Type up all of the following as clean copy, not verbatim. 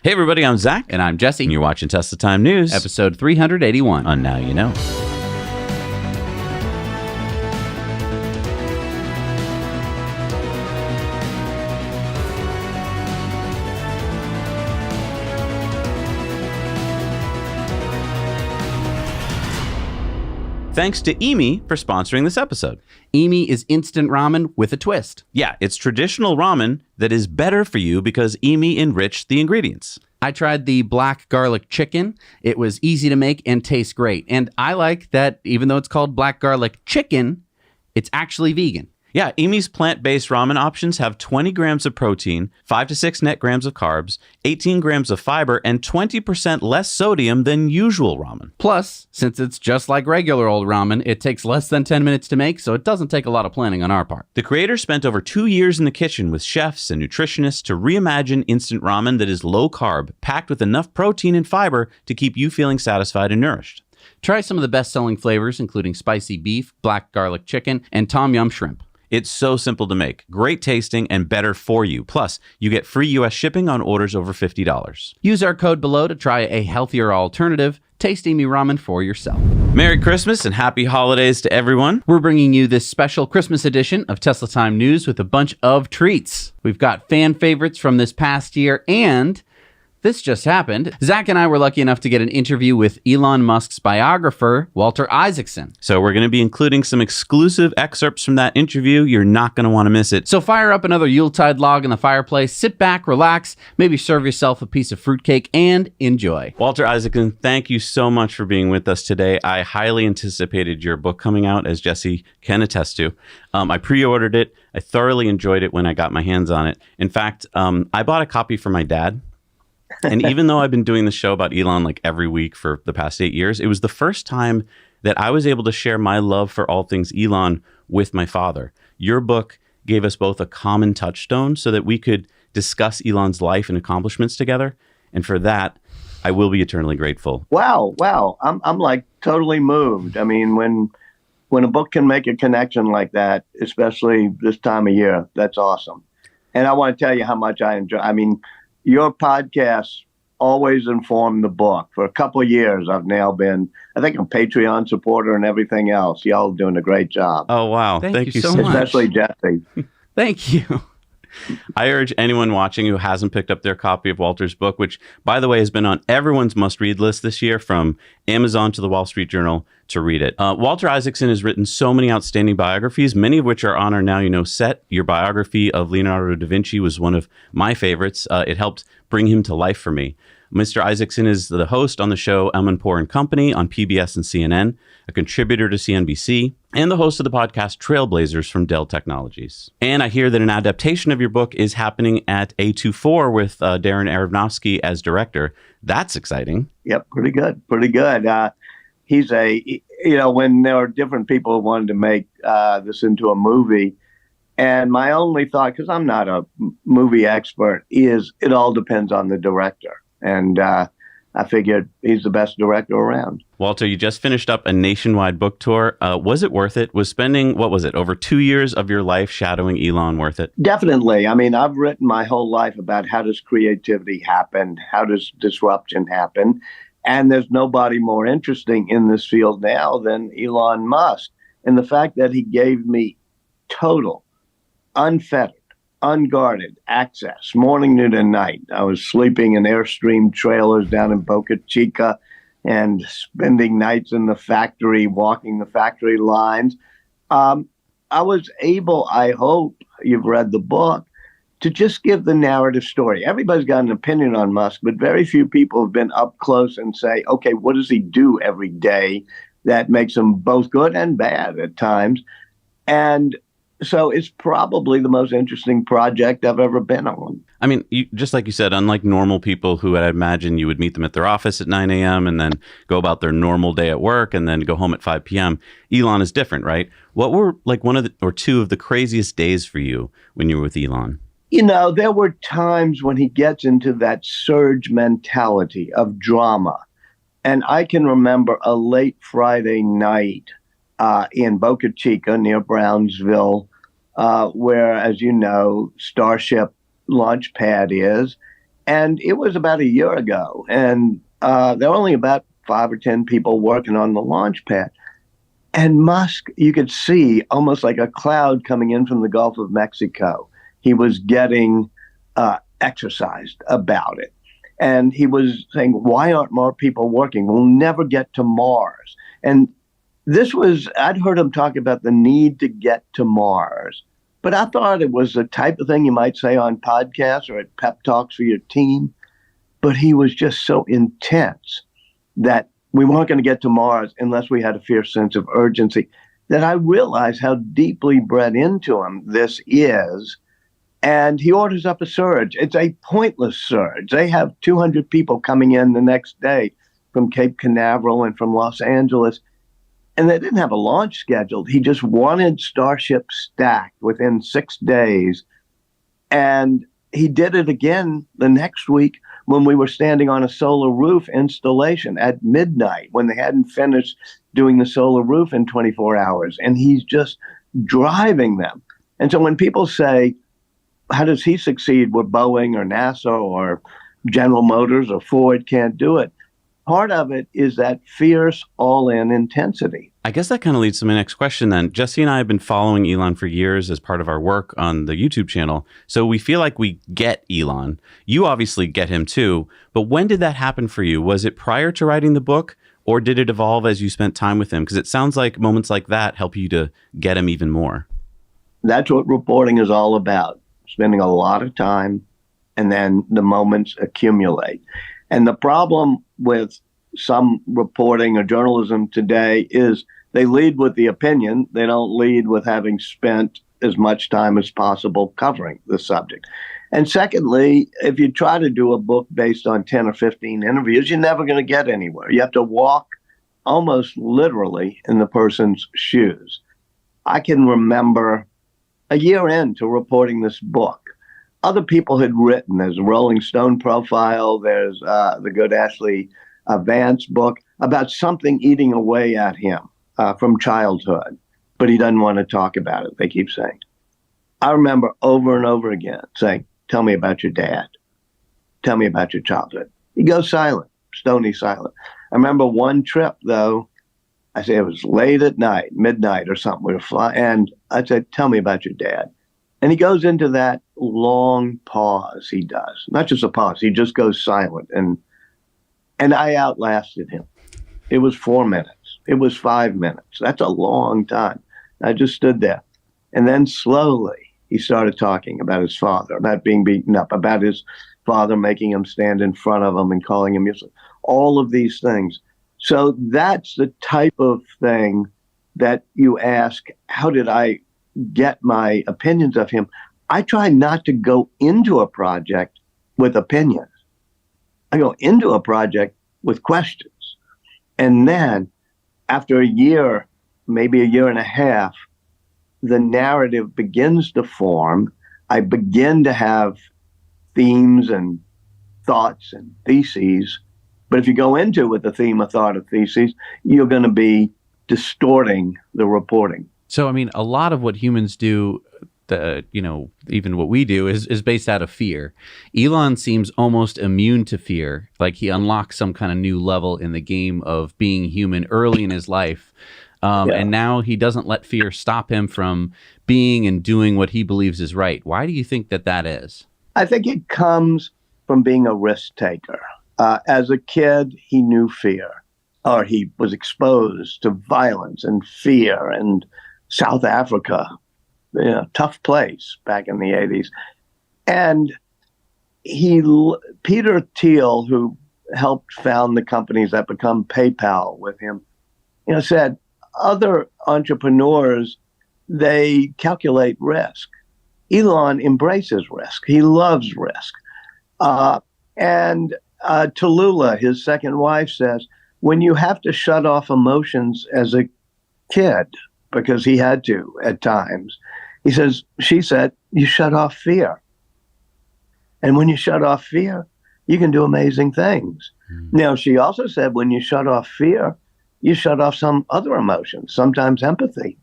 Hey everybody, I'm Zach. And I'm Jesse. And you're watching Tesla Time News. Episode 381 on Now You Know. Thanks to Emi for sponsoring this episode. Emi is instant ramen with a twist. Yeah, it's traditional ramen that is better for you because Emi enriched the ingredients. I tried the black garlic chicken. It was easy to make and tastes great. And I like that even though it's called black garlic chicken, it's actually vegan. Yeah, Emi's plant-based ramen options have 20 grams of protein, 5 to 6 net grams of carbs, 18 grams of fiber, and 20% less sodium than usual ramen. Plus, since it's just like regular old ramen, it takes less than 10 minutes to make, so it doesn't take a lot of planning on our part. The creator spent over 2 years in the kitchen with chefs and nutritionists to reimagine instant ramen that is low-carb, packed with enough protein and fiber to keep you feeling satisfied and nourished. Try some of the best-selling flavors, including spicy beef, black garlic chicken, and tom yum shrimp. It's so simple to make, great tasting, and better for you. Plus, you get free U.S. shipping on orders over $50. Use our code below to try a healthier alternative. Taste Emi ramen for yourself. Merry Christmas and happy holidays to everyone. We're bringing you this special Christmas edition of Tesla Time News with a bunch of treats. We've got fan favorites from this past year, and this just happened. Zach and I were lucky enough to get an interview with Elon Musk's biographer, Walter Isaacson. So we're going to be including some exclusive excerpts from that interview. You're not going to want to miss it. So fire up another Yuletide log in the fireplace, sit back, relax, maybe serve yourself a piece of fruitcake, and enjoy. Walter Isaacson, thank you so much for being with us today. I highly anticipated your book coming out, as Jesse can attest to. I pre-ordered it. I thoroughly enjoyed it when I got my hands on it. In fact, I bought a copy for my dad. And even though I've been doing the show about Elon like every week for the past 8 years, it was the first time that I was able to share my love for all things Elon with my father. Your book gave us both a common touchstone so that we could discuss Elon's life and accomplishments together. And for that, I will be eternally grateful. Wow. I'm like totally moved. I mean, when a book can make a connection like that, especially this time of year, that's awesome. And I want to tell you how much I enjoy. I mean, your podcasts always inform the book. For a couple of years, I've now been, I think, a Patreon supporter and everything else. Y'all are doing a great job. Oh, wow. Thank you so much. Especially Jesse. Thank you. I urge anyone watching who hasn't picked up their copy of Walter's book, which, by the way, has been on everyone's must-read list this year, from Amazon to the Wall Street Journal, to read it. Walter Isaacson has written so many outstanding biographies, many of which are on our Now You Know set. Your biography of Leonardo da Vinci was one of my favorites. It helped bring him to life for me. Mr. Isaacson is the host on the show Amanpour and Company on PBS and CNN, a contributor to CNBC, and the host of the podcast Trailblazers from Dell Technologies. And I hear that an adaptation of your book is happening at A24 with Darren Aronofsky as director. That's exciting. Yep, pretty good. He's when there are different people who wanted to make this into a movie, and my only thought, because I'm not a movie expert, is it all depends on the director. And I figured he's the best director around. Walter, you just finished up a nationwide book tour. Was it worth it? Was spending, over 2 years of your life shadowing Elon worth it? Definitely. I mean, I've written my whole life about how does creativity happen? How does disruption happen? And there's nobody more interesting in this field now than Elon Musk. And the fact that he gave me total, unfettered, unguarded access, morning, noon, and night. I was sleeping in Airstream trailers down in Boca Chica and spending nights in the factory, walking the factory lines. I was able, I hope you've read the book, to just give the narrative story. Everybody's got an opinion on Musk, but very few people have been up close and say, okay, what does he do every day that makes him both good and bad at times? And so it's probably the most interesting project I've ever been on. I mean, just like you said, unlike normal people who I'd imagine you would meet them at their office at 9 a.m. and then go about their normal day at work and then go home at 5 p.m., Elon is different, right? What were like two of the craziest days for you when you were with Elon? You know, there were times when he gets into that surge mentality of drama. And I can remember a late Friday night in Boca Chica near Brownsville, where, as you know, Starship launch pad is. And it was about a year ago. And there were only about 5 or 10 people working on the launch pad. And Musk, you could see almost like a cloud coming in from the Gulf of Mexico. He was getting exercised about it. And he was saying, why aren't more people working? We'll never get to Mars. And I'd heard him talk about the need to get to Mars. But I thought it was the type of thing you might say on podcasts or at pep talks for your team. But he was just so intense that we weren't going to get to Mars unless we had a fierce sense of urgency, that I realized how deeply bred into him this is. And he orders up a surge. It's a pointless surge. They have 200 people coming in the next day from Cape Canaveral and from Los Angeles. And they didn't have a launch scheduled. He just wanted Starship stacked within 6 days. And he did it again the next week when we were standing on a solar roof installation at midnight when they hadn't finished doing the solar roof in 24 hours. And he's just driving them. And so when people say, how does he succeed where Boeing or NASA or General Motors or Ford can't do it? Part of it is that fierce all-in intensity. I guess that kind of leads to my next question then. Jesse and I have been following Elon for years as part of our work on the YouTube channel. So we feel like we get Elon. You obviously get him too. But when did that happen for you? Was it prior to writing the book, or did it evolve as you spent time with him? Because it sounds like moments like that help you to get him even more. That's what reporting is all about. Spending a lot of time, and then the moments accumulate. And the problem with some reporting or journalism today is they lead with the opinion. They don't lead with having spent as much time as possible covering the subject. And secondly, if you try to do a book based on 10 or 15 interviews, you're never going to get anywhere. You have to walk almost literally in the person's shoes. I can remember a year into reporting this book, other people had written. There's a Rolling Stone profile. There's the good Ashley Vance book about something eating away at him from childhood, but he doesn't want to talk about it, they keep saying. I remember over and over again saying, tell me about your dad. Tell me about your childhood. He goes silent, stony silent. I remember one trip, though, I say it was late at night, midnight or something, we were flying, and I said, tell me about your dad. And he goes into that long pause he does. Not just a pause, he just goes silent. And I outlasted him. It was 4 minutes. It was 5 minutes. That's a long time. I just stood there. And then slowly he started talking about his father, about being beaten up, about his father making him stand in front of him and calling him useless. All of these things. So that's the type of thing that you ask, how did I get my opinions of him? I try not to go into a project with opinions. I go into a project with questions. And then after a year, maybe a year and a half, the narrative begins to form. I begin to have themes and thoughts and theses. But if you go into it with a theme, a thought, a thesis, you're going to be distorting the reporting. So, I mean, a lot of what humans do, even what we do is based out of fear. Elon seems almost immune to fear, like he unlocks some kind of new level in the game of being human early in his life. And now he doesn't let fear stop him from being and doing what he believes is right. Why do you think that is? I think it comes from being a risk taker. As a kid, he knew fear, or he was exposed to violence and fear. And South Africa, tough place back in the 80s. And Peter Thiel, who helped found the companies that become PayPal with him, said other entrepreneurs, they calculate risk. Elon embraces risk. He loves risk. And Tallulah, his second wife, says, when you have to shut off emotions as a kid, because he had to at times, she said, you shut off fear. And when you shut off fear, you can do amazing things. Now, she also said, when you shut off fear, you shut off some other emotions, sometimes empathy.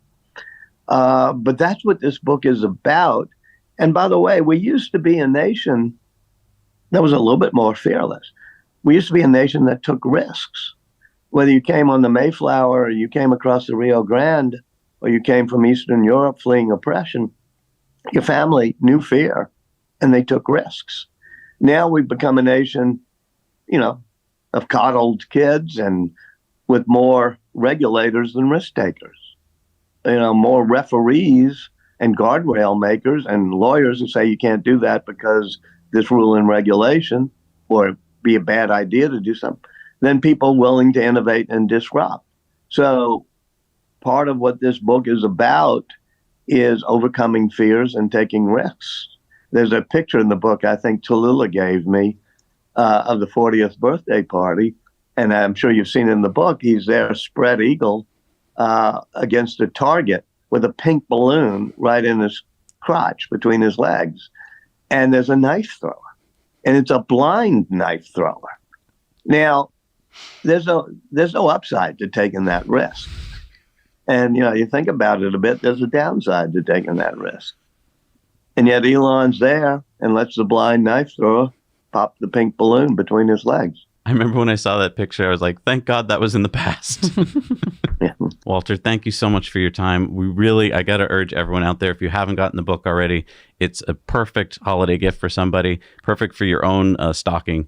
But that's what this book is about. And by the way, we used to be a nation that was a little bit more fearless. We used to be a nation that took risks. Whether you came on the Mayflower or you came across the Rio Grande or you came from Eastern Europe fleeing oppression, your family knew fear and they took risks. Now we've become a nation, of coddled kids and with more regulators than risk takers. More referees and guardrail makers and lawyers who say you can't do that because this rule and regulation, or it'd be a bad idea to do something, than people willing to innovate and disrupt. So part of what this book is about is overcoming fears and taking risks. There's a picture in the book I think Tallulah gave me of the 40th birthday party, and I'm sure you've seen it in the book. He's there spread eagle against a target with a pink balloon right in his crotch between his legs. And there's a knife thrower, and it's a blind knife thrower. Now, there's no upside to taking that risk. And, you think about it a bit, there's a downside to taking that risk. And yet Elon's there and lets the blind knife thrower pop the pink balloon between his legs. I remember when I saw that picture, I was like, thank God that was in the past. Yeah. Walter, thank you so much for your time. I got to urge everyone out there, if you haven't gotten the book already, it's a perfect holiday gift for somebody, perfect for your own stocking.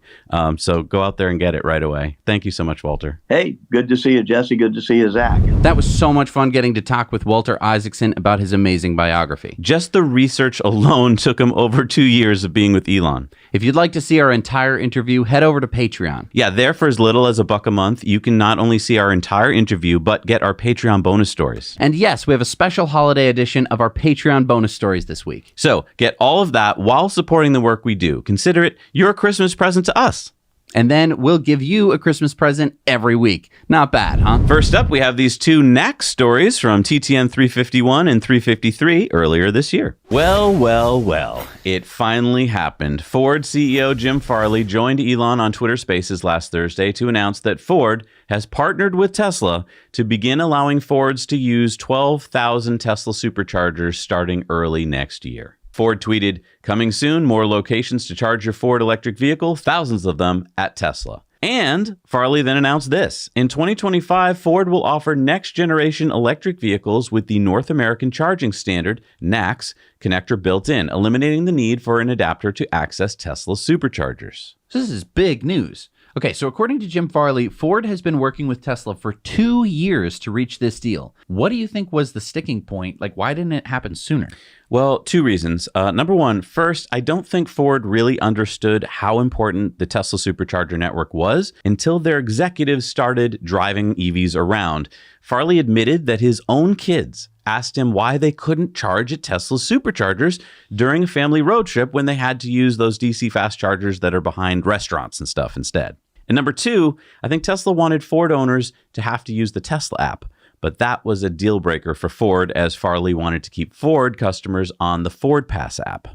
So go out there and get it right away. Thank you so much, Walter. Hey, good to see you, Jesse. Good to see you, Zach. That was so much fun getting to talk with Walter Isaacson about his amazing biography. Just the research alone took him over 2 years of being with Elon. If you'd like to see our entire interview, head over to Patreon. Yeah, there for as little as $1 a month, you can not only see our entire interview, but get our Patreon bonus stories. And yes, we have a special holiday edition of our Patreon bonus stories this week. So get all of that while supporting the work we do. Consider it your Christmas present to us. And then we'll give you a Christmas present every week. Not bad, huh? First up, we have these two NACS stories from TTN 351 and 353 earlier this year. Well, it finally happened. Ford CEO Jim Farley joined Elon on Twitter Spaces last Thursday to announce that Ford has partnered with Tesla to begin allowing Fords to use 12,000 Tesla Superchargers starting early next year. Ford tweeted, "Coming soon, more locations to charge your Ford electric vehicle, thousands of them at Tesla." And Farley then announced this. In 2025, Ford will offer next-generation electric vehicles with the North American Charging Standard, NACS, connector built in, eliminating the need for an adapter to access Tesla Superchargers. So this is big news. Okay, so according to Jim Farley, Ford has been working with Tesla for 2 years to reach this deal. What do you think was the sticking point? Why didn't it happen sooner? Well, 2 reasons. Number one, first, I don't think Ford really understood how important the Tesla Supercharger network was until their executives started driving EVs around. Farley admitted that his own kids asked him why they couldn't charge at Tesla Superchargers during a family road trip when they had to use those DC fast chargers that are behind restaurants and stuff instead. And number two, I think Tesla wanted Ford owners to have to use the Tesla app, but that was a deal breaker for Ford, as Farley wanted to keep Ford customers on the Ford Pass app.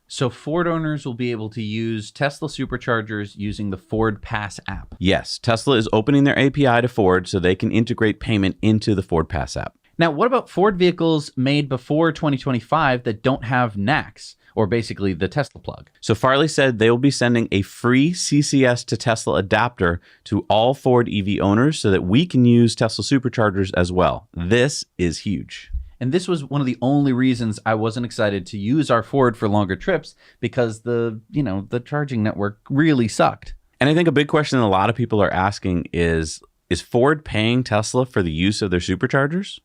So Ford owners will be able to use Tesla Superchargers using the Ford Pass app. Yes, Tesla is opening their API to Ford so they can integrate payment into the Ford Pass app. Now, what about Ford vehicles made before 2025 that don't have NACS, or basically the Tesla plug? So Farley said they will be sending a free CCS to Tesla adapter to all Ford EV owners so that we can use Tesla Superchargers as well. This is huge. And this was one of the only reasons I wasn't excited to use our Ford for longer trips, because the charging network really sucked. And I think a big question that a lot of people are asking is Ford paying Tesla for the use of their superchargers?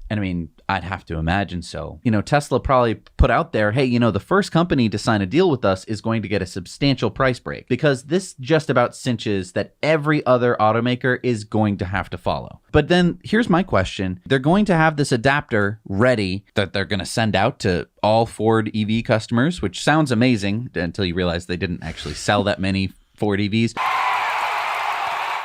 And I mean, I'd have to imagine so. Tesla probably put out there, hey, the first company to sign a deal with us is going to get a substantial price break, because this just about cinches that every other automaker is going to have to follow. But then here's my question. They're going to have this adapter ready that they're going to send out to all Ford EV customers, which sounds amazing until you realize they didn't actually sell that many Ford EVs.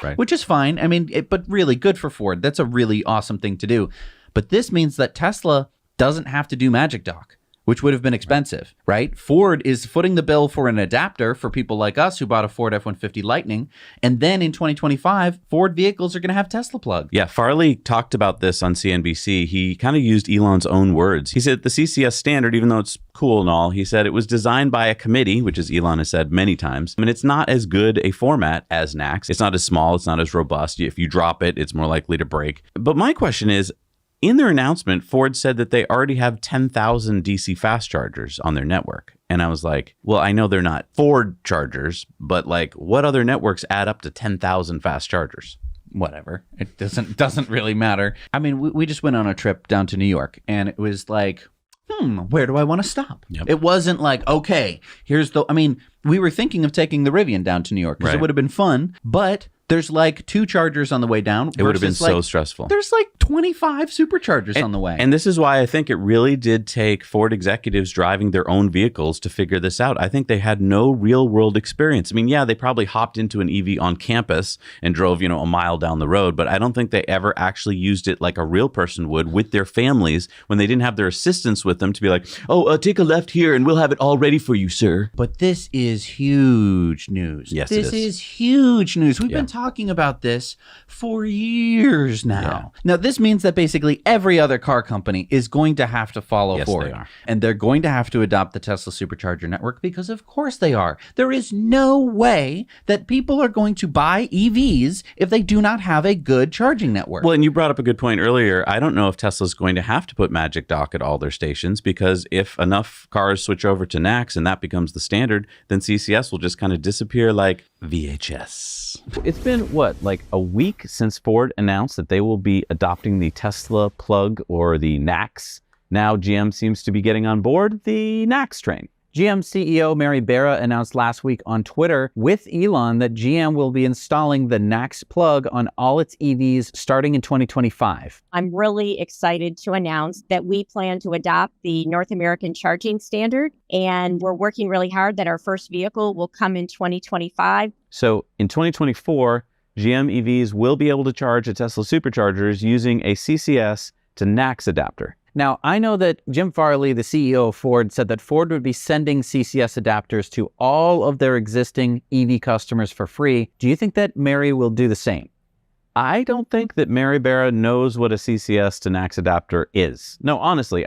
Right. Which is fine. I mean, but really good for Ford. That's a really awesome thing to do. But this means that Tesla doesn't have to do Magic Dock. which would have been expensive, right? Ford is footing the bill for an adapter for people like us who bought a Ford F-150 Lightning. And then in 2025, Ford vehicles are going to have Tesla plug. Yeah, Farley talked about this on CNBC. He kind of used Elon's own words. He said the CCS standard, even though it's cool and all, he said it was designed by a committee, which is Elon has said many times. I mean, it's not as good a format as NACS. It's not as small. It's not as robust. If you drop it, it's more likely to break. But my question is, in their announcement, Ford said that they already have 10,000 DC fast chargers on their network. And I was like, well, I know they're not Ford chargers, but like what other networks add up to 10,000 fast chargers? Whatever. It doesn't really matter. I mean, we just went on a trip down to New York and it was like, where do I want to stop? Yep. It wasn't like, okay, we were thinking of taking the Rivian down to New York because it would have been fun, but there's like 2 chargers on the way down. It would have been so stressful. There's like 25 superchargers on the way. And this is why I think it really did take Ford executives driving their own vehicles to figure this out. I think they had no real world experience. I mean, yeah, they probably hopped into an EV on campus and drove, a mile down the road, but I don't think they ever actually used it like a real person would with their families when they didn't have their assistants with them to be like, take a left here and we'll have it all ready for you, sir. But this is huge news. Yes, this is huge news. We've been talking about this for years now. Now, this means that basically every other car company is going to have to follow Ford. They are. And they're going to have to adopt the Tesla Supercharger network because of course they are. There is no way that people are going to buy EVs if they do not have a good charging network. Well, and you brought up a good point earlier. I don't know if Tesla's going to have to put Magic Dock at all their stations because if enough cars switch over to NACS and that becomes the standard, then CCS will just kind of disappear like VHS. It's been, like a week since Ford announced that they will be adopting the Tesla plug or the NACS. Now GM seems to be getting on board the NACS train. GM CEO Mary Barra announced last week on Twitter with Elon that GM will be installing the NACS plug on all its EVs starting in 2025. I'm really excited to announce that we plan to adopt the North American charging standard, and we're working really hard that our first vehicle will come in 2025. So in 2024, GM EVs will be able to charge at Tesla Superchargers using a CCS to NACS adapter. Now, I know that Jim Farley, the CEO of Ford, said that Ford would be sending CCS adapters to all of their existing EV customers for free. Do you think that Mary will do the same? I don't think that Mary Barra knows what a CCS to NACS adapter is. No, honestly,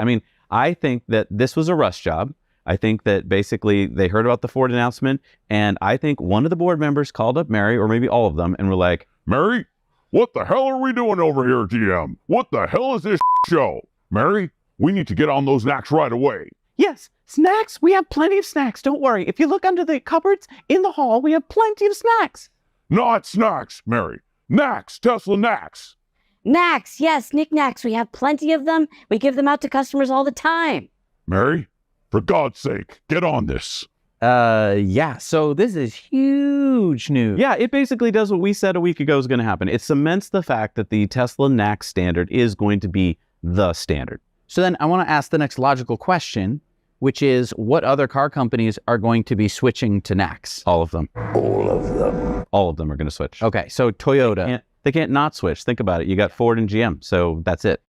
I think that this was a rush job. I think that basically they heard about the Ford announcement, and I think one of the board members called up Mary, or maybe all of them, and were like, Mary, what the hell are we doing over here, GM? What the hell is this show? Mary, we need to get on those snacks right away. Yes, snacks. We have plenty of snacks. Don't worry. If you look under the cupboards in the hall, we have plenty of snacks. Not snacks, Mary. Knacks, Tesla knacks. Knacks, yes, knickknacks. We have plenty of them. We give them out to customers all the time. Mary, for God's sake, get on this. Yeah, so this is huge news. yeah, it basically does what we said a week ago is going to happen. It cements the fact that the Tesla NACS standard is going to be the standard. So then I want to ask the next logical question, which is what other car companies are going to be switching to NACS? All of them. All of them. All of them are going to switch. Okay, so Toyota. They can't not switch. Think about it. You got Ford and GM, so that's it.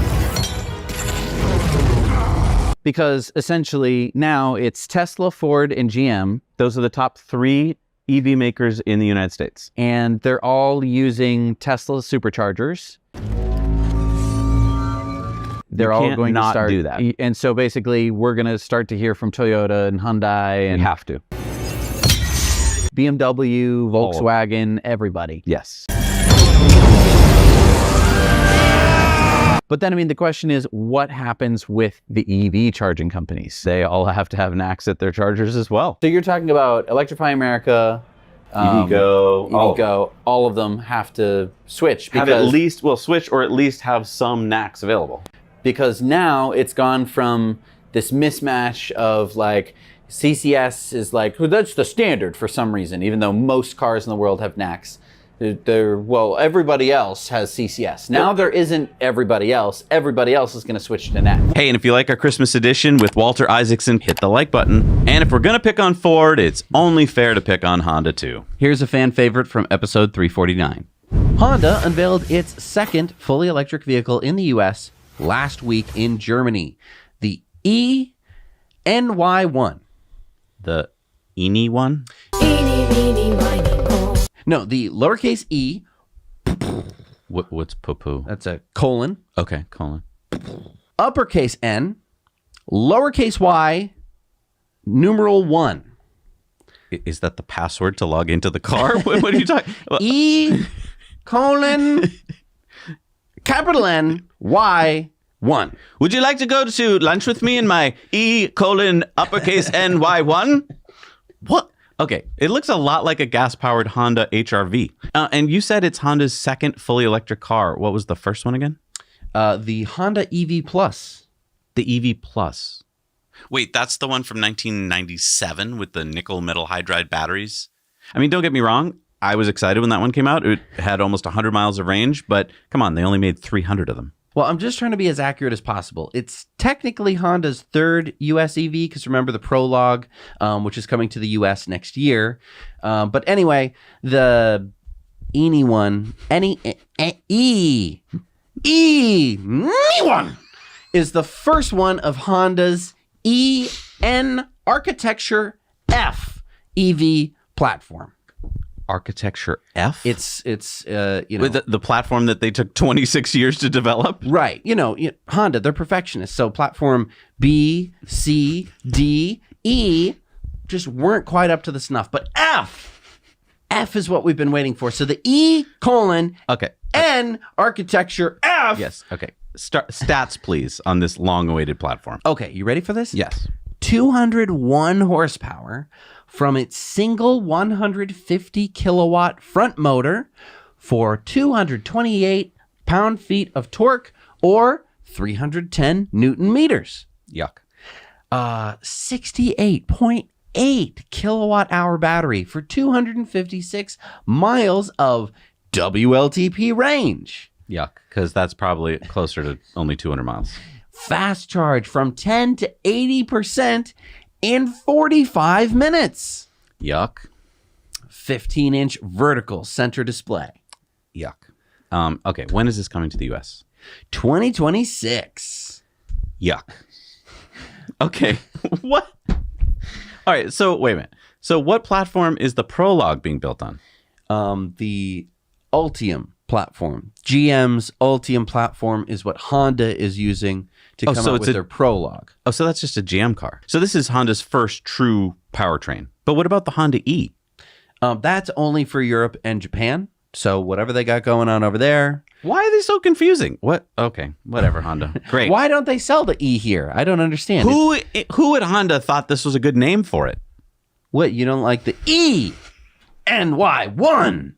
Because essentially now it's Tesla, Ford, and GM. Those are the top 3 EV makers in the United States. And they're all using Tesla superchargers. They're all going to start do that. And so basically we're going to start to hear from Toyota and Hyundai and You have to. BMW, Volkswagen, everybody. Yes. But then, the question is, what happens with the EV charging companies? They all have to have NACS at their chargers as well. So you're talking about Electrify America, EVgo, all of them have to switch. Have at least, switch or at least have some NACS available. Because now it's gone from this mismatch of like, CCS is like, well, that's the standard for some reason, even though most cars in the world have NACS. Everybody else has CCS. Now there isn't everybody else. Everybody else is going to switch to NACS. Hey, and if you like our Christmas edition with Walter Isaacson, hit the like button. And if we're going to pick on Ford, it's only fair to pick on Honda too. Here's a fan favorite from episode 349. Honda unveiled its second fully electric vehicle in the US last week in Germany. The NY1. The Eeny one? No, the lowercase e. What's poo-poo? That's a colon. Okay, colon. Uppercase N, lowercase y, numeral 1. Is that the password to log into the car? What are you talking about? E colon capital N Y 1. Would you like to go to lunch with me in my E colon uppercase NY1? What? Okay, it looks a lot like a gas-powered Honda HR-V. And you said it's Honda's second fully electric car. What was the first one again? The Honda EV Plus. The EV Plus. Wait, that's the one from 1997 with the nickel metal hydride batteries? I mean, don't get me wrong. I was excited when that one came out. It had almost 100 miles of range, but come on, they only made 300 of them. Well, I'm just trying to be as accurate as possible. It's technically Honda's third US EV, because remember the Prologue, which is coming to the US next year. But anyway, the Eeny one, one is the first one of Honda's EN Architecture F EV platform. Architecture F? It's you know, the platform that they took 26 years to develop? Right. You know, Honda, they're perfectionists. So platform B, C, D, E just weren't quite up to the snuff. But F is what we've been waiting for. So the E colon Okay. N architecture F. Yes. Okay. Stats, please, on this long-awaited platform. Okay, you ready for this? Yes. 201 horsepower from its single 150 kilowatt front motor for 228 pound-feet of torque or 310 newton meters. Yuck. 68.8 kilowatt hour battery for 256 miles of WLTP range. Yuck. Because that's probably closer to only 200 miles. Fast charge from 10 to 80% in 45 minutes. Yuck. 15-inch vertical center display. Yuck. Okay, when is this coming to the U.S.? 2026. Yuck. Okay, what? All right, so wait a minute. So what platform is the Prologue being built on? The Ultium platform. GM's Ultium platform is what Honda is using to come out with their Prologue. Oh, so that's just a GM car. So this is Honda's first true powertrain. But what about the Honda E? That's only for Europe and Japan. So whatever they got going on over there. Why are they so confusing? What? Okay, whatever, Honda. Great. Why don't they sell the E here? I don't understand. Who at Honda thought this was a good name for it? What, you don't like the E? NY1.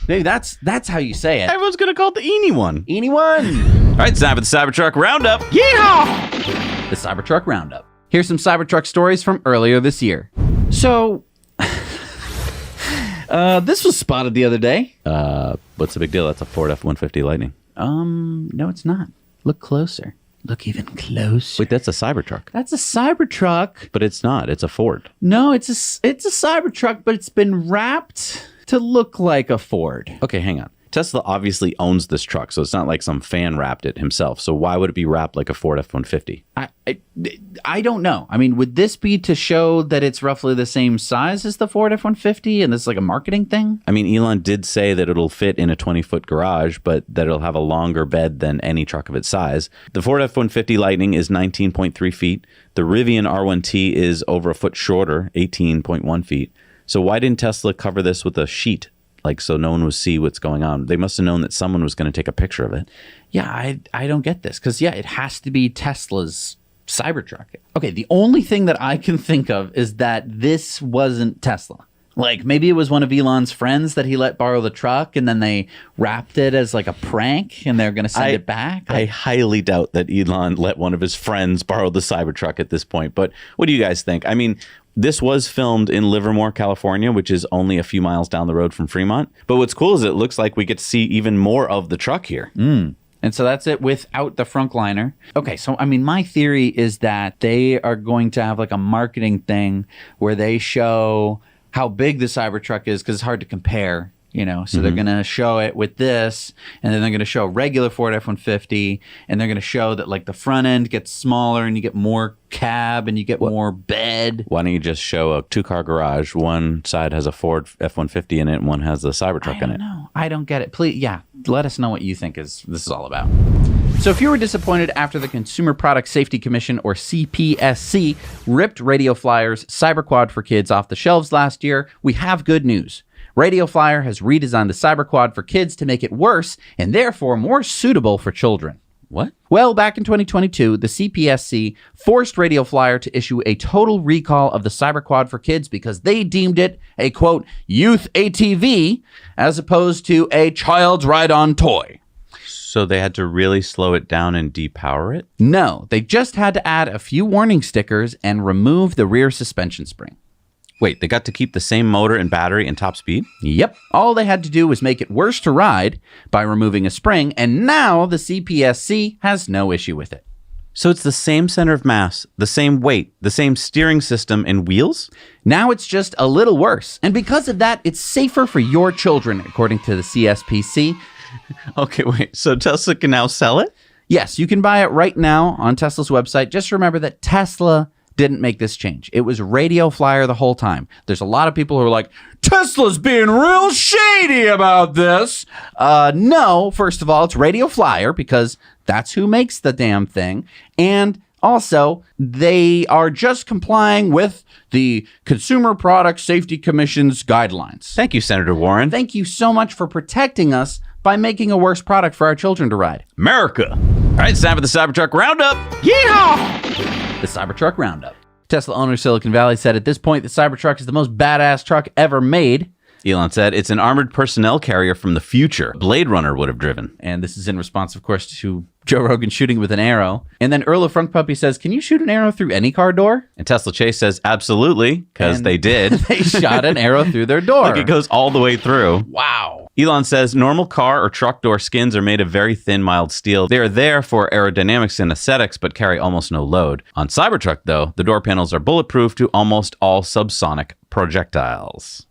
Maybe that's how you say it. Everyone's going to call it the Eeny one. Eeny one. All right, it's time for the Cybertruck Roundup. Yeehaw! The Cybertruck Roundup. Here's some Cybertruck stories from earlier this year. So, this was spotted the other day. What's the big deal? That's a Ford F-150 Lightning. No, it's not. Look closer. Look even closer. Wait, that's a Cybertruck. That's a Cybertruck. But it's not. It's a Ford. No, it's a Cybertruck, but it's been wrapped to look like a Ford. Okay, hang on. Tesla obviously owns this truck, so it's not like some fan wrapped it himself. So why would it be wrapped like a Ford F-150? I don't know. I mean, would this be to show that it's roughly the same size as the Ford F-150 and this is like a marketing thing? I mean, Elon did say that it'll fit in a 20-foot garage, but that it'll have a longer bed than any truck of its size. The Ford F-150 Lightning is 19.3 feet. The Rivian R1T is over a foot shorter, 18.1 feet. So why didn't Tesla cover this with a sheet? Like, so no one would see what's going on. They must have known that someone was going to take a picture of it. Yeah, I don't get this. Because, yeah, it has to be Tesla's Cybertruck. Okay, the only thing that I can think of is that this wasn't Tesla. Like, maybe it was one of Elon's friends that he let borrow the truck, and then they wrapped it as like a prank, and they're going to send it back. I highly doubt that Elon let one of his friends borrow the Cybertruck at this point. But what do you guys think? I mean, this was filmed in Livermore, California, which is only a few miles down the road from Fremont. But what's cool is it looks like we get to see even more of the truck here. And so that's it without the frontliner. Okay, so I mean, my theory is that they are going to have like a marketing thing where they show how big the Cybertruck is, because it's hard to compare. You know, so they're going to show it with this, and then they're going to show regular Ford F-150, and they're going to show that like the front end gets smaller and you get more cab and you get more bed. Why don't you just show a 2-car garage? One side has a Ford F-150 in it, and one has the Cybertruck in it. No, I don't get it. Please, let us know what you think this is all about. So if you were disappointed after the Consumer Product Safety Commission, or CPSC, ripped Radio Flyer's CyberQuad for Kids off the shelves last year, we have good news. Radio Flyer has redesigned the CyberQuad for kids to make it worse and therefore more suitable for children. What? Well, back in 2022, the CPSC forced Radio Flyer to issue a total recall of the CyberQuad for kids because they deemed it a, quote, youth ATV as opposed to a child's ride-on toy. So they had to really slow it down and depower it? No, they just had to add a few warning stickers and remove the rear suspension spring. Wait, they got to keep the same motor and battery and top speed? Yep. All they had to do was make it worse to ride by removing a spring, and now the CPSC has no issue with it. So it's the same center of mass, the same weight, the same steering system and wheels? Now it's just a little worse. And because of that, it's safer for your children, according to the CSPC. Okay, wait. So Tesla can now sell it? Yes, you can buy it right now on Tesla's website. Just remember that Tesla didn't make this change. It was Radio Flyer the whole time. There's a lot of people who are like, Tesla's being real shady about this. No, first of all, it's Radio Flyer because that's who makes the damn thing. And also, they are just complying with the Consumer Product Safety Commission's guidelines. Thank you, Senator Warren. Thank you so much for protecting us by making a worse product for our children to ride. America. All right, it's time for the Cybertruck Roundup. Yeehaw! The Cybertruck Roundup. Tesla owner Silicon Valley said at this point the Cybertruck is the most badass truck ever made. Elon said it's an armored personnel carrier from the future. Blade Runner would have driven. And this is in response, of course, to Joe Rogan shooting with an arrow. And then Earl of Front Puppy says, can you shoot an arrow through any car door? And Tesla Chase says, absolutely, because they did. They shot an arrow through their door. Look, it goes all the way through. Wow. Elon says normal car or truck door skins are made of very thin, mild steel. They are there for aerodynamics and aesthetics, but carry almost no load. On Cybertruck, though, the door panels are bulletproof to almost all subsonic projectiles.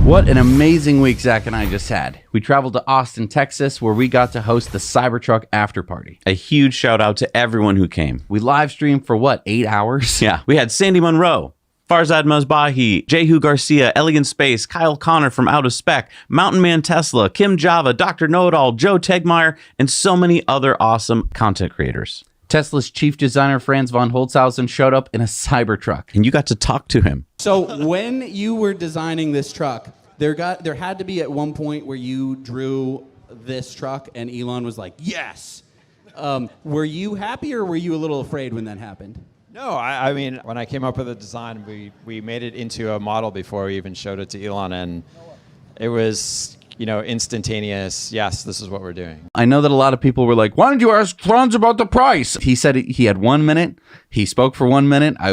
What an amazing week Zach and I just had. We traveled to Austin, Texas, where we got to host the Cybertruck after party. A huge shout out to everyone who came. We live streamed for what, 8 hours? Yeah, we had Sandy Munro, Farzad Mazbahi, Jehu Garcia, Ellie in Space, Kyle Connor from Out of Spec, Mountain Man Tesla, Kim Java, Dr. Know-It-All, Joe Tegmeyer, and so many other awesome content creators. Tesla's chief designer, Franz von Holzhausen, showed up in a Cybertruck. And you got to talk to him. So when you were designing this truck, there had to be at one point where you drew this truck and Elon was like, yes. Were you happy or were you a little afraid when that happened? No, I mean, when I came up with the design, we made it into a model before we even showed it to Elon, and it was, instantaneous. Yes, this is what we're doing. I know that a lot of people were like, why didn't you ask Franz about the price? He said he had 1 minute. He spoke for 1 minute. I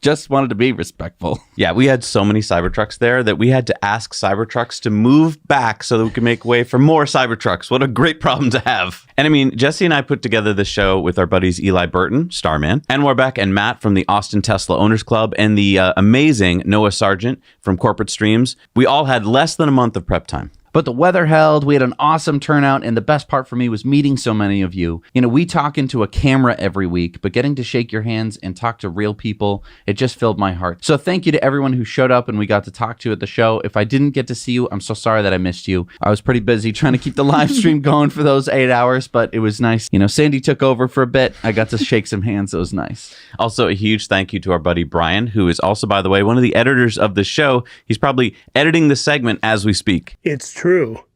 just wanted to be respectful. Yeah, we had so many Cybertrucks there that we had to ask Cybertrucks to move back so that we could make way for more Cybertrucks. What a great problem to have. And I mean, Jesse and I put together this show with our buddies Eli Burton, Starman, Anwar Beck and Matt from the Austin Tesla Owners Club, and the amazing Noah Sargent from Corporate Streams. We all had less than a month of prep time. But the weather held, we had an awesome turnout, and the best part for me was meeting so many of you. We talk into a camera every week, but getting to shake your hands and talk to real people, it just filled my heart. So thank you to everyone who showed up and we got to talk to at the show. If I didn't get to see you, I'm so sorry that I missed you. I was pretty busy trying to keep the live stream going for those 8 hours, but it was nice. Sandy took over for a bit. I got to shake some hands. It was nice. Also, a huge thank you to our buddy Brian, who is also, by the way, one of the editors of the show. He's probably editing the segment as we speak. It's true.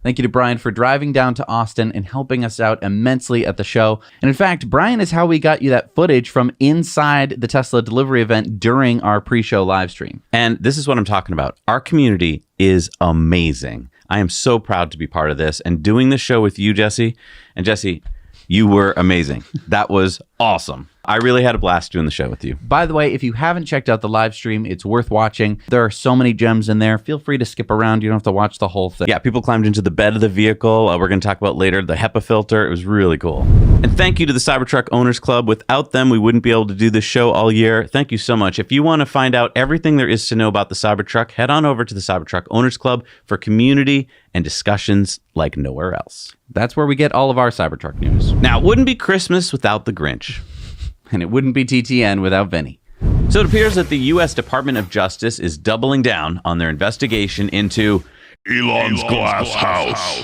Thank you to Brian for driving down to Austin and helping us out immensely at the show. And in fact, Brian is how we got you that footage from inside the Tesla delivery event during our pre-show live stream. And this is what I'm talking about. Our community is amazing. I am so proud to be part of this and doing this show with you, Jesse. And Jesse, you were amazing. That was awesome. I really had a blast doing the show with you. By the way, if you haven't checked out the live stream, it's worth watching. There are so many gems in there. Feel free to skip around. You don't have to watch the whole thing. Yeah, people climbed into the bed of the vehicle. We're going to talk about later the HEPA filter. It was really cool. And thank you to the Cybertruck Owners Club. Without them, we wouldn't be able to do this show all year. Thank you so much. If you want to find out everything there is to know about the Cybertruck, head on over to the Cybertruck Owners Club for community and discussions like nowhere else. That's where we get all of our Cybertruck news. Now, it wouldn't be Christmas without the Grinch. And it wouldn't be TTN without Vinny. So it appears that the U.S. Department of Justice is doubling down on their investigation into Elon's glass house.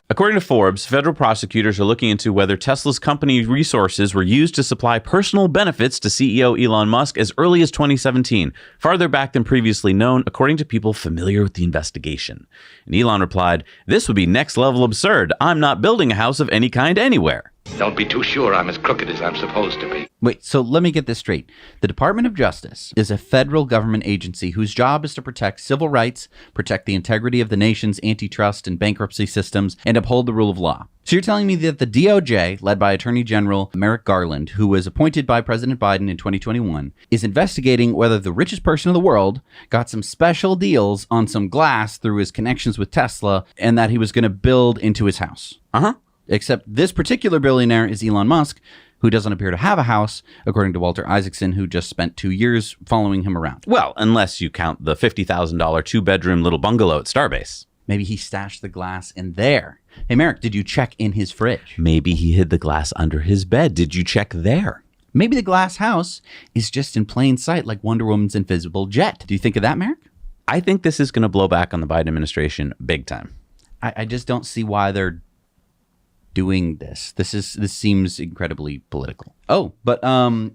According to Forbes, federal prosecutors are looking into whether Tesla's company resources were used to supply personal benefits to CEO Elon Musk as early as 2017, farther back than previously known, according to people familiar with the investigation. And Elon replied, "This would be next level absurd. I'm not building a house of any kind anywhere." Don't be too sure I'm as crooked as I'm supposed to be. Wait, so let me get this straight. The Department of Justice is a federal government agency whose job is to protect civil rights, protect the integrity of the nation's antitrust and bankruptcy systems, and uphold the rule of law. So you're telling me that the DOJ, led by Attorney General Merrick Garland, who was appointed by President Biden in 2021, is investigating whether the richest person in the world got some special deals on some glass through his connections with Tesla and that he was going to build into his house. Uh-huh. Except this particular billionaire is Elon Musk, who doesn't appear to have a house, according to Walter Isaacson, who just spent 2 years following him around. Well, unless you count the $50,000 two-bedroom little bungalow at Starbase. Maybe he stashed the glass in there. Hey, Merrick, did you check in his fridge? Maybe he hid the glass under his bed. Did you check there? Maybe the glass house is just in plain sight like Wonder Woman's invisible jet. Do you think of that, Merrick? I think this is going to blow back on the Biden administration big time. I just don't see why they're doing this. This seems incredibly political. Oh, but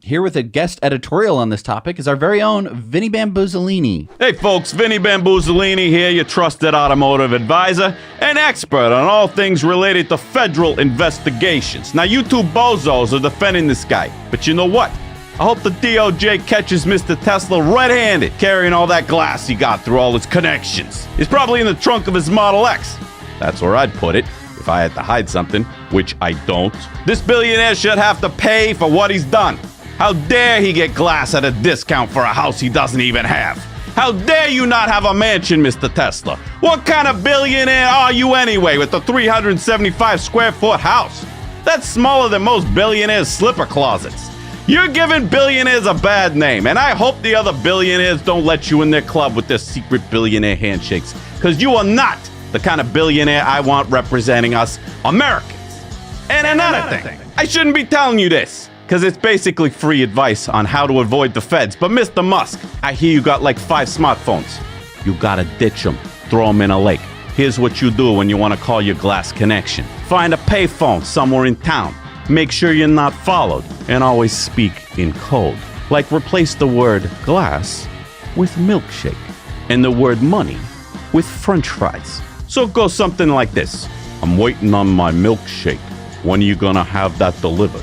here with a guest editorial on this topic is our very own Vinny Bamboozolini. Hey folks, Vinny Bamboozolini here, your trusted automotive advisor and expert on all things related to federal investigations. Now you two bozos are defending this guy, but you know what? I hope the DOJ catches Mr. Tesla red-handed, carrying all that glass he got through all his connections. He's probably in the trunk of his Model X. That's where I'd put it. If I had to hide something, which I don't. This billionaire should have to pay for what he's done. How dare he get glass at a discount for a house he doesn't even have? How dare you not have a mansion, Mr. Tesla? What kind of billionaire are you anyway with the 375 square foot house? That's smaller than most billionaires' slipper closets. You're giving billionaires a bad name, and I hope the other billionaires don't let you in their club with their secret billionaire handshakes, because you are not the kind of billionaire I want representing us Americans. And another thing, I shouldn't be telling you this, because it's basically free advice on how to avoid the feds. But Mr. Musk, I hear you got like 5 smartphones. You gotta ditch them, throw them in a lake. Here's what you do when you want to call your glass connection. Find a payphone somewhere in town. Make sure you're not followed, and always speak in code. Like replace the word glass with milkshake, and the word money with french fries. So it goes something like this. I'm waiting on my milkshake. When are you gonna have that delivered?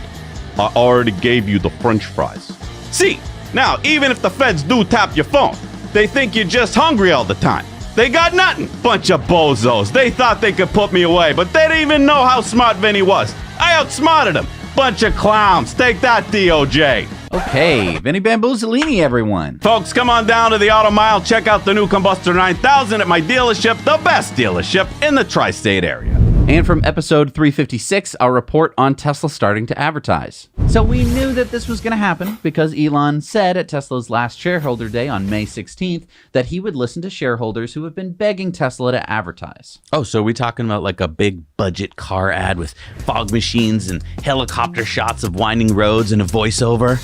I already gave you the french fries. See, now even if the feds do tap your phone, they think you're just hungry all the time. They got nothing. Bunch of bozos. They thought they could put me away, but they didn't even know how smart Vinny was. I outsmarted them. Bunch of clowns. Take that, DOJ. Okay, Vinny Bamboozolini, everyone. Folks, come on down to the Auto Mile. Check out the new Combustor 9000 at my dealership, the best dealership in the tri-state area. And from episode 356, our report on Tesla starting to advertise. So we knew that this was going to happen because Elon said at Tesla's last shareholder day on May 16th that he would listen to shareholders who have been begging Tesla to advertise. Oh, so are we talking about like a big budget car ad with fog machines and helicopter shots of winding roads and a voiceover?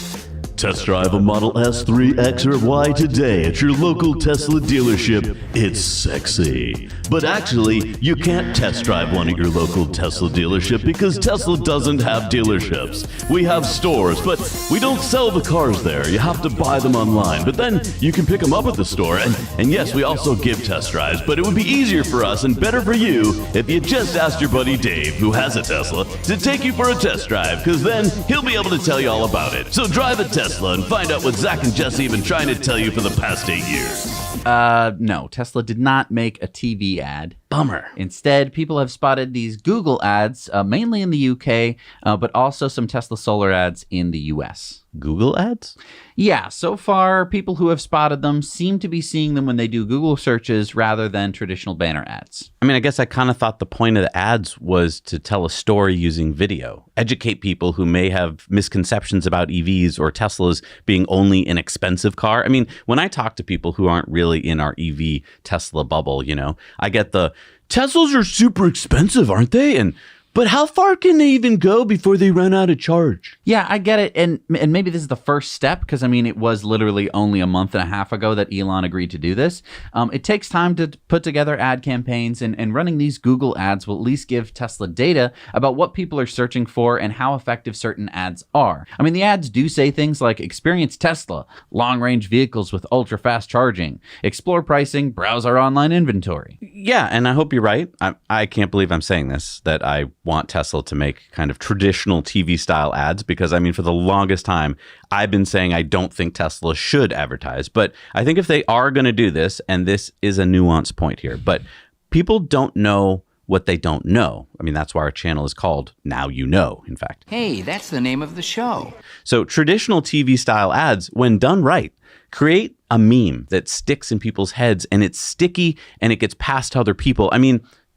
Test drive a Model S, 3, X, or Y today at your local Tesla dealership. It's sexy. But actually, you can't test drive one at your local Tesla dealership because Tesla doesn't have dealerships. We have stores, but we don't sell the cars there. You have to buy them online, but then you can pick them up at the store. And yes, we also give test drives, but it would be easier for us and better for you if you just asked your buddy Dave, who has a Tesla, to take you for a test drive, because then he'll be able to tell you all about it. So drive a Tesla and find out what Zach and Jesse have been trying to tell you for the past 8 years. No, Tesla did not make a TV ad. Bummer. Instead, people have spotted these Google ads, mainly in the UK, but also some Tesla solar ads in the US. Google ads? Yeah, so far, people who have spotted them seem to be seeing them when they do Google searches rather than traditional banner ads. I mean, I guess I kind of thought the point of the ads was to tell a story using video, educate people who may have misconceptions about EVs or Teslas being only an expensive car. I mean, when I talk to people who aren't really in our EV Tesla bubble, I get the Teslas are super expensive, aren't they? But how far can they even go before they run out of charge? Yeah, I get it. And maybe this is the first step because, it was literally only a month and a half ago that Elon agreed to do this. It takes time to put together ad campaigns and running these Google ads will at least give Tesla data about what people are searching for and how effective certain ads are. The ads do say things like experience Tesla, long-range vehicles with ultra-fast charging, explore pricing, browse our online inventory. Yeah, and I hope you're right. I can't believe I'm saying this, that I want Tesla to make kind of traditional TV style ads because for the longest time I've been saying I don't think Tesla should advertise, but I think if they are going to do this, and this is a nuanced point here, but people don't know what they don't know. That's why our channel is called Now You Know, in fact. Hey, that's the name of the show. So traditional TV style ads, when done right, create a meme that sticks in people's heads and it's sticky and it gets passed to other people.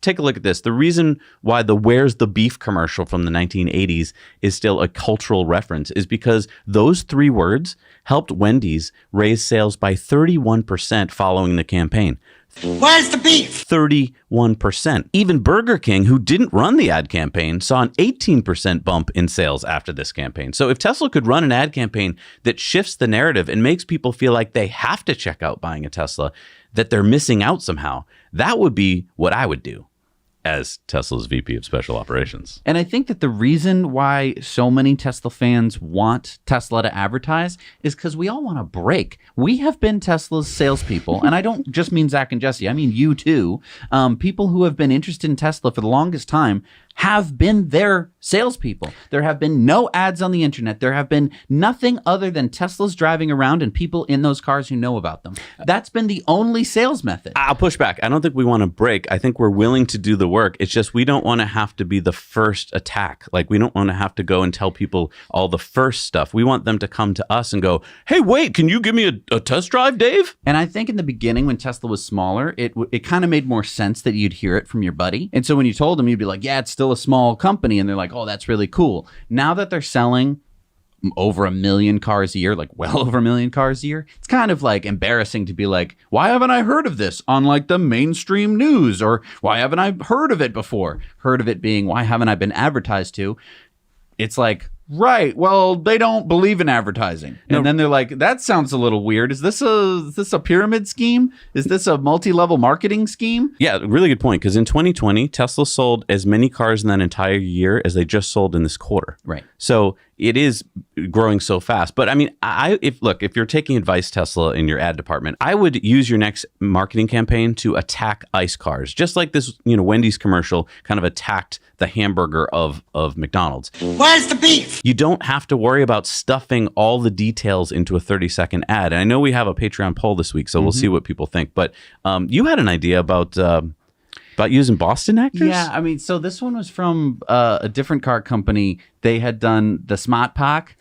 Take a look at this. The reason why the Where's the Beef commercial from the 1980s is still a cultural reference is because those 3 words helped Wendy's raise sales by 31% following the campaign. Where's the beef? 31%. Even Burger King, who didn't run the ad campaign, saw an 18% bump in sales after this campaign. So if Tesla could run an ad campaign that shifts the narrative and makes people feel like they have to check out buying a Tesla, that they're missing out somehow, that would be what I would do as Tesla's VP of Special Operations. And I think that the reason why so many Tesla fans want Tesla to advertise is because we all want a break. We have been Tesla's salespeople, and I don't just mean Zach and Jesse, I mean you too. People who have been interested in Tesla for the longest time have been their salespeople. There have been no ads on the internet. There have been nothing other than Teslas driving around and people in those cars who know about them. That's been the only sales method. I'll push back. I don't think we want to break. I think we're willing to do the work. It's just we don't want to have to be the first attack. Like, we don't want to have to go and tell people all the first stuff. We want them to come to us and go, hey, wait, can you give me a test drive, Dave? And I think in the beginning when Tesla was smaller, it kind of made more sense that you'd hear it from your buddy. And so when you told them, you'd be like, yeah, it's still a small company. And they're like, oh, that's really cool. Now that they're selling over 1 million cars a year, like well over 1 million cars a year, it's kind of like embarrassing to be like, why haven't I heard of this on like the mainstream news? Or why haven't I heard of it before? Heard of it being, why haven't I been advertised to? It's like, right, well, they don't believe in advertising. And then they're like, that sounds a little weird. Is this a pyramid scheme? Is this a multi-level marketing scheme? Yeah, really good point. Because in 2020, Tesla sold as many cars in that entire year as they just sold in this quarter. Right. So it is growing so fast. But I mean, if you're taking advice, Tesla, in your ad department, I would use your next marketing campaign to attack ICE cars, just like this, Wendy's commercial kind of attacked the hamburger of McDonald's. Where's the beef? You don't have to worry about stuffing all the details into a 30-second ad. And I know we have a Patreon poll this week, so we'll see what people think. But you had an idea about using Boston actors? Yeah, I mean, so this one was from a different car company. They had done the Smart Pack.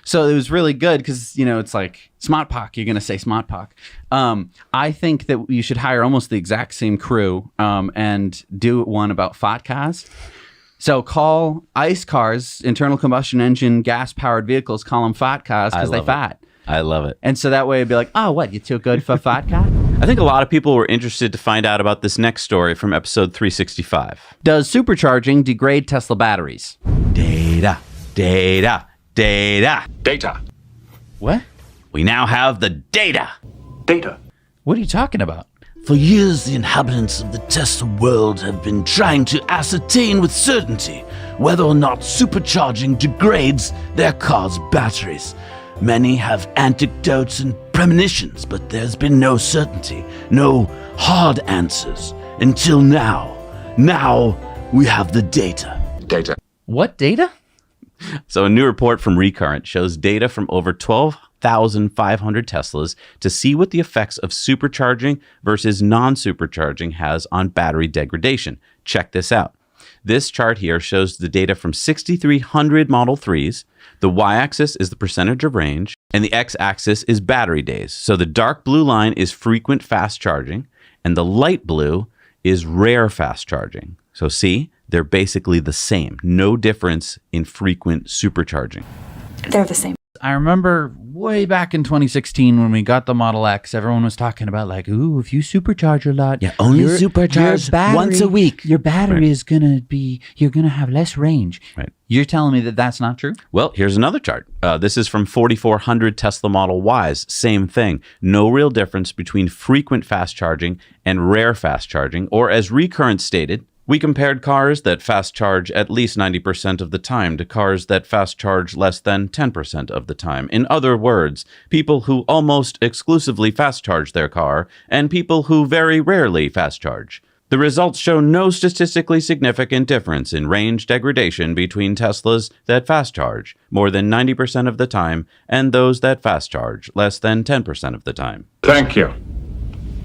So it was really good because, it's like Smart Pack, you're going to say Smart Pack. I think that you should hire almost the exact same crew and do one about fat cars. So call ICE cars, internal combustion engine, gas-powered vehicles, call them fat cars because they fat. I love it. And so that way it'd be like, oh, what, you too good for fat car? I think a lot of people were interested to find out about this next story from episode 365. Does supercharging degrade Tesla batteries? Data. What? We now have the data. What are you talking about? For years, the inhabitants of the Tesla world have been trying to ascertain with certainty whether or not supercharging degrades their cars' batteries. Many have anecdotes and premonitions, but there's been no certainty, no hard answers until now. Now we have the data. What data? So a new report from Recurrent shows data from over 12 8,500 Teslas to see what the effects of supercharging versus non-supercharging has on battery degradation. Check this out. This chart here shows the data from 6,300 Model 3s. The y-axis is the percentage of range, and the x-axis is battery days. So the dark blue line is frequent fast charging, and the light blue is rare fast charging. So see, they're basically the same. No difference in frequent supercharging. They're the same. I remember way back in 2016 when we got the Model X, everyone was talking about like, ooh, if you supercharge a lot, only supercharge once a week. Your battery is going to be, you're going to have less range. Right. You're telling me that that's not true? Well, here's another chart. This is from 4,400 Tesla Model Ys. Same thing. No real difference between frequent fast charging and rare fast charging, or as Recurrent stated, we compared cars that fast charge at least 90% of the time to cars that fast charge less than 10% of the time. In other words, people who almost exclusively fast charge their car and people who very rarely fast charge. The results show no statistically significant difference in range degradation between Teslas that fast charge more than 90% of the time and those that fast charge less than 10% of the time. Thank you,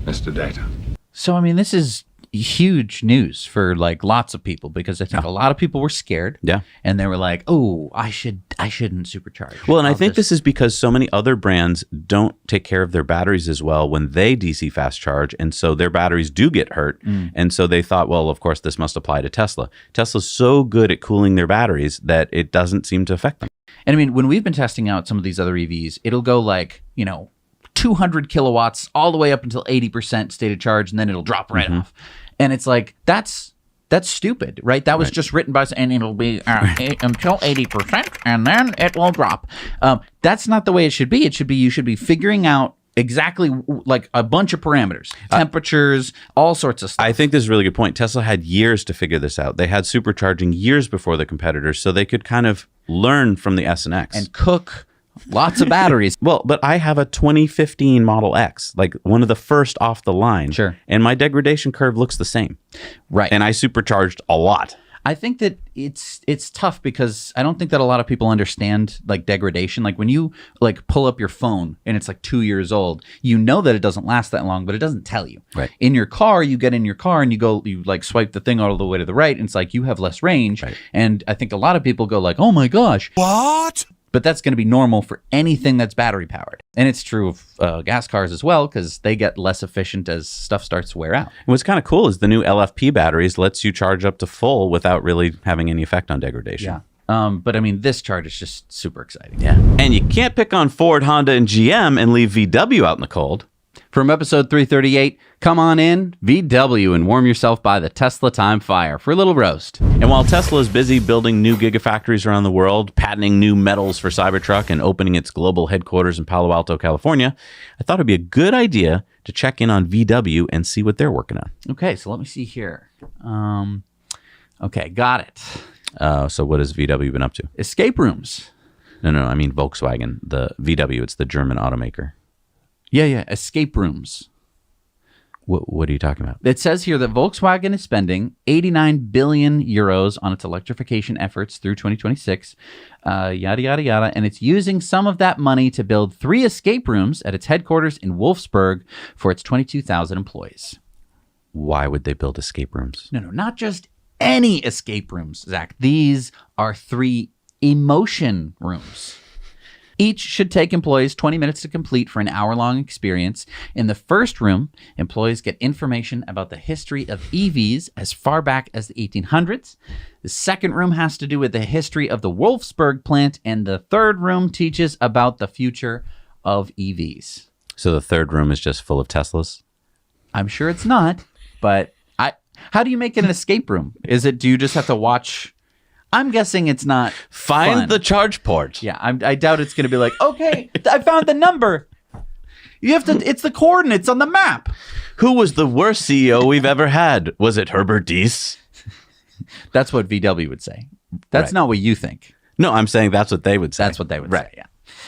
Mr. Data. So, I mean, this is huge news for like lots of people because I think a lot of people were scared. Yeah. And they were like, oh, I shouldn't supercharge. Well, and I think this is because so many other brands don't take care of their batteries as well when they DC fast charge. And so their batteries do get hurt. And so they thought, well, of course, this must apply to Tesla. Tesla's so good at cooling their batteries that it doesn't seem to affect them. And I mean, when we've been testing out some of these other EVs, it'll go like, 200 kilowatts all the way up until 80% state of charge, and then it'll drop right off. And it's like, that's stupid, right? That was just written by, and it'll be until 80%, and then it will drop. That's not the way it should be. It should be, you should be figuring out exactly like a bunch of parameters, temperatures, all sorts of stuff. I think this is a really good point. Tesla had years to figure this out. They had supercharging years before the competitors, so they could kind of learn from the S and X. And cook lots of batteries. Well, but I have a 2015 Model X, like one of the first off the line. Sure. And my degradation curve looks the same. Right. And I supercharged a lot. I think that it's tough because I don't think that a lot of people understand like degradation. Like when you like pull up your phone and it's like 2 years old, you know that it doesn't last that long, but it doesn't tell you. Right. In your car, you get in your car and you like swipe the thing all the way to the right, and it's like you have less range. Right. And I think a lot of people go like, oh my gosh. What? But that's going to be normal for anything that's battery powered. And it's true of gas cars as well, because they get less efficient as stuff starts to wear out. And what's kind of cool is the new LFP batteries lets you charge up to full without really having any effect on degradation. Yeah. But I mean, this chart is just super exciting. Yeah. And you can't pick on Ford, Honda, and GM and leave VW out in the cold. From episode 338, come on in, VW, and warm yourself by the Tesla Time fire for a little roast. And while Tesla is busy building new gigafactories around the world, patenting new metals for Cybertruck, and opening its global headquarters in Palo Alto, California, I thought it'd be a good idea to check in on VW and see what they're working on. Okay, so let me see here. Okay, got it. So what has VW been up to? Escape rooms. No, I mean Volkswagen. The VW, it's the German automaker. Yeah, escape rooms. What are you talking about? It says here that Volkswagen is spending 89 billion euros on its electrification efforts through 2026, yada, yada, yada. And it's using some of that money to build 3 escape rooms at its headquarters in Wolfsburg for its 22,000 employees. Why would they build escape rooms? No, not just any escape rooms, Zach. These are 3 emotion rooms. Each should take employees 20 minutes to complete for an hour-long experience. In the first room, employees get information about the history of EVs as far back as the 1800s. The second room has to do with the history of the Wolfsburg plant, and the third room teaches about the future of EVs. So the third room is just full of Teslas? I'm sure it's not, but how do you make it an escape room? Do you just have to watch? I'm guessing it's not Find fun. the charge port. Yeah, I doubt it's going to be like, okay, I found the number. You have to, it's the coordinates on the map. Who was the worst CEO we've ever had? Was it Herbert Diess? That's what VW would say. That's right. not what you think. No, I'm saying that's what they would say. That's what they would say, yeah.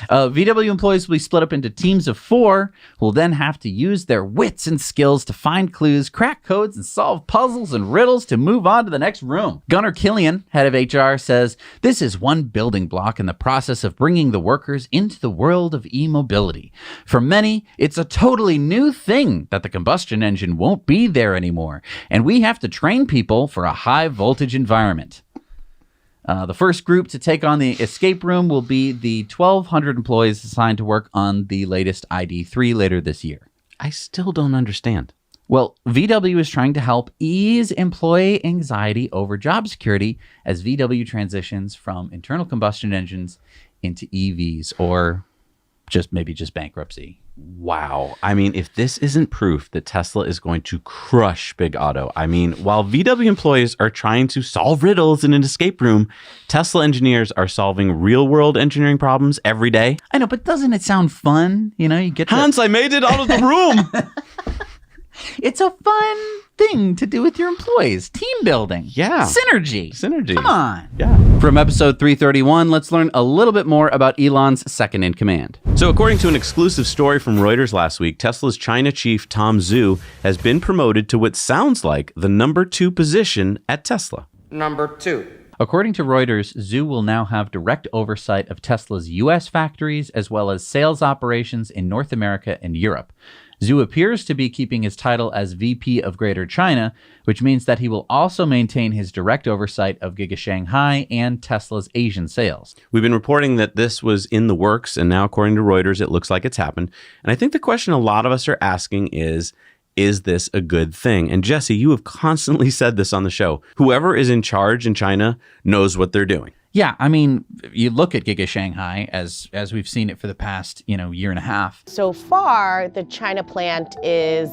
VW employees will be split up into teams of 4 who will then have to use their wits and skills to find clues, crack codes, and solve puzzles and riddles to move on to the next room. Gunnar Killian, head of HR, says this is one building block in the process of bringing the workers into the world of e-mobility. For many, it's a totally new thing that the combustion engine won't be there anymore, and we have to train people for a high voltage environment. The first group to take on the escape room will be the 1,200 employees assigned to work on the latest ID3 later this year. I still don't understand. Well, VW is trying to help ease employee anxiety over job security as VW transitions from internal combustion engines into EVs, or just bankruptcy. Wow. I mean, if this isn't proof that Tesla is going to crush Big Auto, I mean, while VW employees are trying to solve riddles in an escape room, Tesla engineers are solving real-world engineering problems every day. I know, but doesn't it sound fun? You know, you get Hans, I made it out of the room! It's a fun thing to do with your employees. Team building. Yeah. Synergy. Synergy. Come on. Yeah. From episode 331, let's learn a little bit more about Elon's second in command. So according to an exclusive story from Reuters last week, Tesla's China chief, Tom Zhu, has been promoted to what sounds like the number 2 position at Tesla. Number 2. According to Reuters, Zhu will now have direct oversight of Tesla's U.S. factories as well as sales operations in North America and Europe. Zhu appears to be keeping his title as VP of Greater China, which means that he will also maintain his direct oversight of Giga Shanghai and Tesla's Asian sales. We've been reporting that this was in the works, and now according to Reuters, it looks like it's happened. And I think the question a lot of us are asking is this a good thing? And Jesse, you have constantly said this on the show. Whoever is in charge in China knows what they're doing. Yeah, I mean, you look at Giga Shanghai as we've seen it for the past, year and a half. So far, the China plant is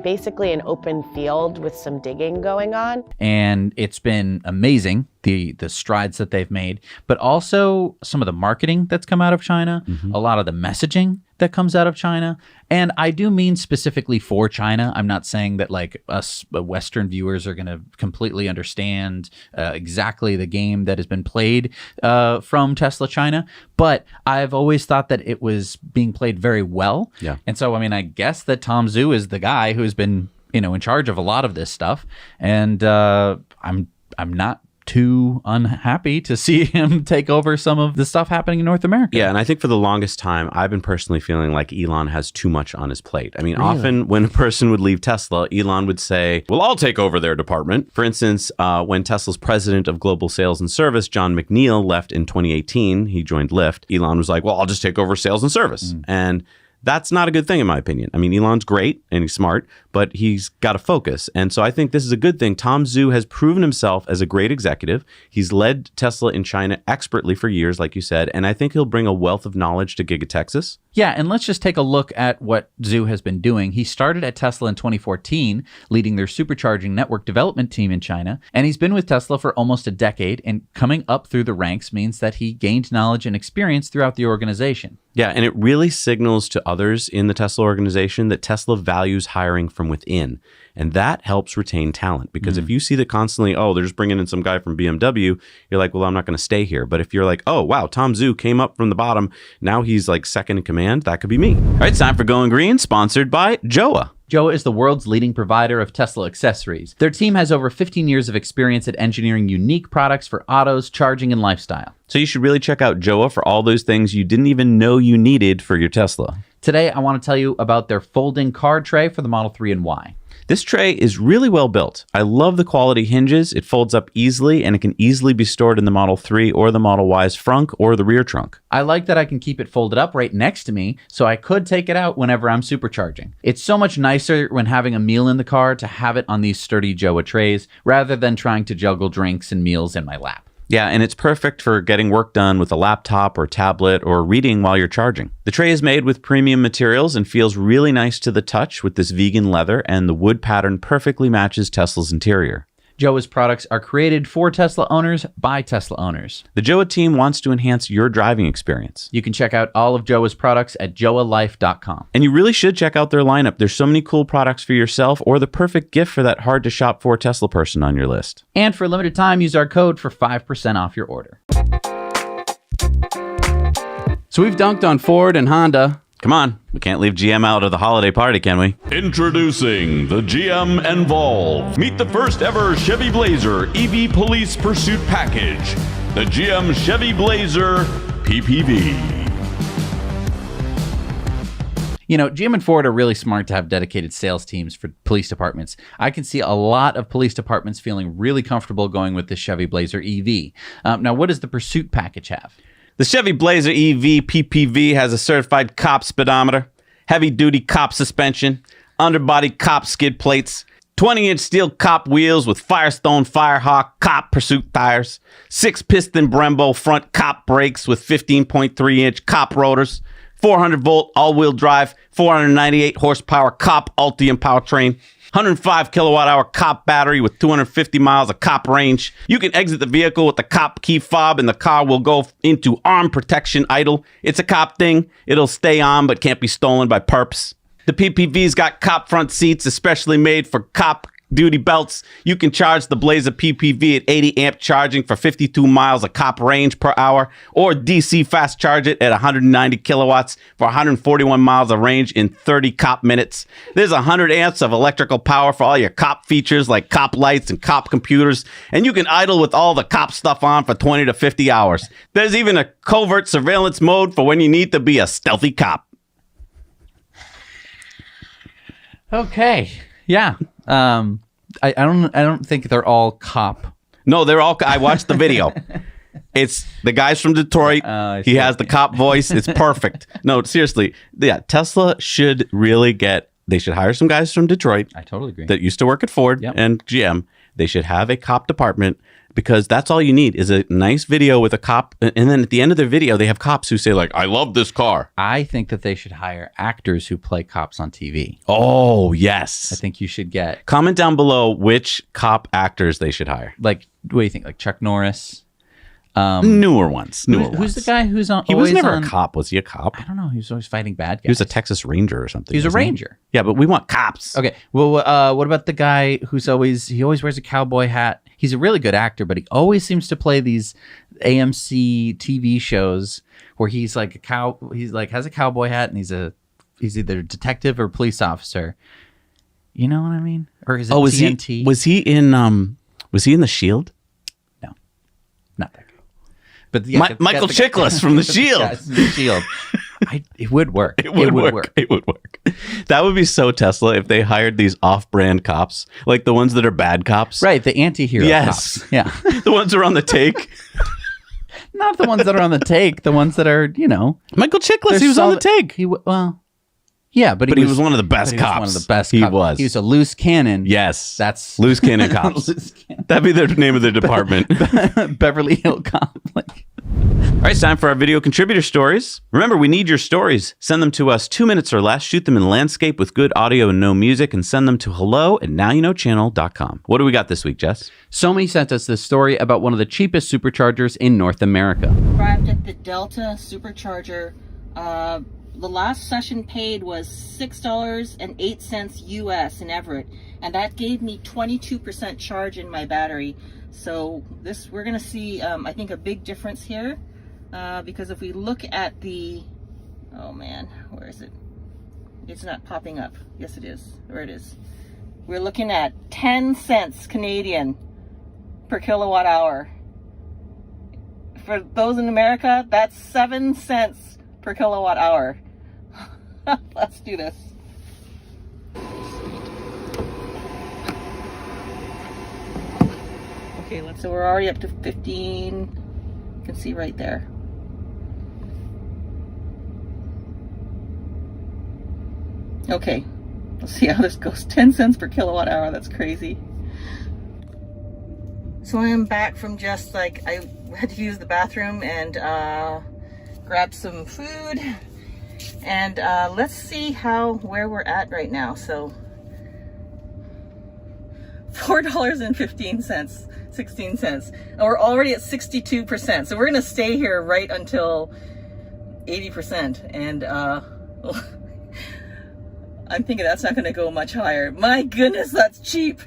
basically an open field with some digging going on. And it's been amazing, the strides that they've made, but also some of the marketing that's come out of China, a lot of the messaging that comes out of China. And I do mean specifically for China. I'm not saying that like us Western viewers are going to completely understand exactly the game that has been played from Tesla China, but I've always thought that it was being played very well. Yeah. And so, I mean, I guess that Tom Zhu is the guy who's been, in charge of a lot of this stuff. And I'm not too unhappy to see him take over some of the stuff happening in North America. Yeah, and I think for the longest time, I've been personally feeling like Elon has too much on his plate. I mean, often when a person would leave Tesla, Elon would say, well, I'll take over their department. For instance, when Tesla's president of global sales and service, John McNeil, left in 2018, he joined Lyft. Elon was like, well, I'll just take over sales and service. And that's not a good thing, in my opinion. I mean, Elon's great and he's smart, but he's got to focus. And so I think this is a good thing. Tom Zhu has proven himself as a great executive. He's led Tesla in China expertly for years, like you said, and I think he'll bring a wealth of knowledge to Giga Texas. Yeah, and let's just take a look at what Zhu has been doing. He started at Tesla in 2014, leading their supercharging network development team in China, and he's been with Tesla for almost a decade, and coming up through the ranks means that he gained knowledge and experience throughout the organization. Yeah, and it really signals to others in the Tesla organization that Tesla values hiring from within. And that helps retain talent, because if you see that constantly, oh, they're just bringing in some guy from BMW, you're like, well, I'm not going to stay here. But if you're like, oh, wow, Tom Zhu came up from the bottom, now he's like second in command, that could be me. All right, it's time for Going Green, sponsored by Joa. Joa is the world's leading provider of Tesla accessories. Their team has over 15 years of experience at engineering unique products for autos, charging, and lifestyle. So you should really check out Joa for all those things you didn't even know you needed for your Tesla. Today, I want to tell you about their folding card tray for the Model 3 and Y. This tray is really well built. I love the quality hinges. It folds up easily, and it can easily be stored in the Model 3 or the Model Y's front or the rear trunk. I like that I can keep it folded up right next to me, so I could take it out whenever I'm supercharging. It's so much nicer when having a meal in the car to have it on these sturdy Joa trays, rather than trying to juggle drinks and meals in my lap. Yeah, and it's perfect for getting work done with a laptop or tablet or reading while you're charging. The tray is made with premium materials and feels really nice to the touch with this vegan leather, and the wood pattern perfectly matches Tesla's interior. Joa's products are created for Tesla owners by Tesla owners. The Joa team wants to enhance your driving experience. You can check out all of Joa's products at joalife.com. And you really should check out their lineup. There's so many cool products for yourself, or the perfect gift for that hard to shop for Tesla person on your list. And for a limited time, use our code for 5% off your order. So we've dunked on Ford and Honda. Come on, we can't leave GM out of the holiday party, can we? Introducing the GM Envolve. Meet the first ever Chevy Blazer EV Police Pursuit Package. The GM Chevy Blazer PPV. You know, GM and Ford are really smart to have dedicated sales teams for police departments. I can see a lot of police departments feeling really comfortable going with the Chevy Blazer EV. Now, what does the Pursuit package have? The Chevy Blazer EV PPV has a certified cop speedometer, heavy-duty cop suspension, underbody cop skid plates, 20-inch steel cop wheels with Firestone Firehawk cop pursuit tires, 6-piston Brembo front cop brakes with 15.3-inch cop rotors, 400-volt all-wheel drive, 498 horsepower cop Ultium powertrain, 105 kilowatt-hour cop battery with 250 miles of cop range. You can exit the vehicle with the cop key fob, and the car will go into arm protection idle. It's a cop thing. It'll stay on, but can't be stolen by perps. The PPV's got cop front seats, especially made for cop duty belts. You can charge the Blazer PPV at 80 amp charging for 52 miles of cop range per hour, or DC fast charge it at 190 kilowatts for 141 miles of range in 30 cop minutes. There's 100 amps of electrical power for all your cop features like cop lights and cop computers, and you can idle with all the cop stuff on for 20 to 50 hours. There's even a covert surveillance mode for when you need to be a stealthy cop. Okay. Yeah. I don't think they're all cop. No, they're all. I watched the video. It's the guys from Detroit. He has the cop voice. It's perfect. No, seriously. Yeah, Tesla should really they should hire some guys from Detroit. I totally agree. That used to work at Ford and GM. They should have a cop department, because that's all you need is a nice video with a cop. And then at the end of the video, they have cops who say, like, I love this car. I think that they should hire actors who play cops on TV. Oh, yes. I think you should get... Comment down below which cop actors they should hire. Like, what do you think? Like Chuck Norris? Newer ones. Who's the guy who's on... He was never a cop. Was he a cop? I don't know. He was always fighting bad guys. He was a Texas Ranger or something. He was a Ranger. Yeah, but we want cops. Okay. Well, what about the guy who's always wears a cowboy hat? He's a really good actor, but he always seems to play these AMC TV shows where he's like has a cowboy hat and he's either a detective or police officer. You know what I mean? Or is it TNT? Was he in The Shield? No. Not that guy. But yeah, Michael Chiklis from The Shield. Yes, The Shield. It would work. It would work. It would work. That would be so Tesla if they hired these off-brand cops, like the ones that are bad cops. Right, the anti-hero cops. Yeah. The ones that are on the take. Not the ones that are on the take, the ones that are, Michael Chiklis, he was on the take. Yeah, but he was one of the best cops. One of the best He cops. was. He was a loose cannon. Yes. That's loose cannon cops. Loose cannon. That'd be the name of their department. Beverly Hill Cop. All right, it's time for our video contributor stories. Remember, we need your stories. Send them to us 2 minutes or less. Shoot them in landscape with good audio and no music, and send them to hello@nowyouknowchannel.com. What do we got this week, Jess? Somi sent us this story about one of the cheapest superchargers in North America. Arrived at the Delta Supercharger. The last session paid was $6.08 US in Everett, and that gave me 22% charge in my battery. So we're gonna see, I think, a big difference here, because if we look at the, oh man, where is it? It's not popping up. Yes, it is. There it is. We're looking at 10 cents Canadian per kilowatt hour. For those in America, that's 7 cents per kilowatt hour. Let's do this. Okay, so we're already up to 15. You can see right there. Okay, let's see how this goes. 10 cents per kilowatt hour, that's crazy. So I am back from just I had to use the bathroom and grab some food. And let's see where we're at right now. So $4.15, 16 cents. And we're already at 62%. So we're gonna stay here right until 80%. And I'm thinking that's not gonna go much higher. My goodness, that's cheap.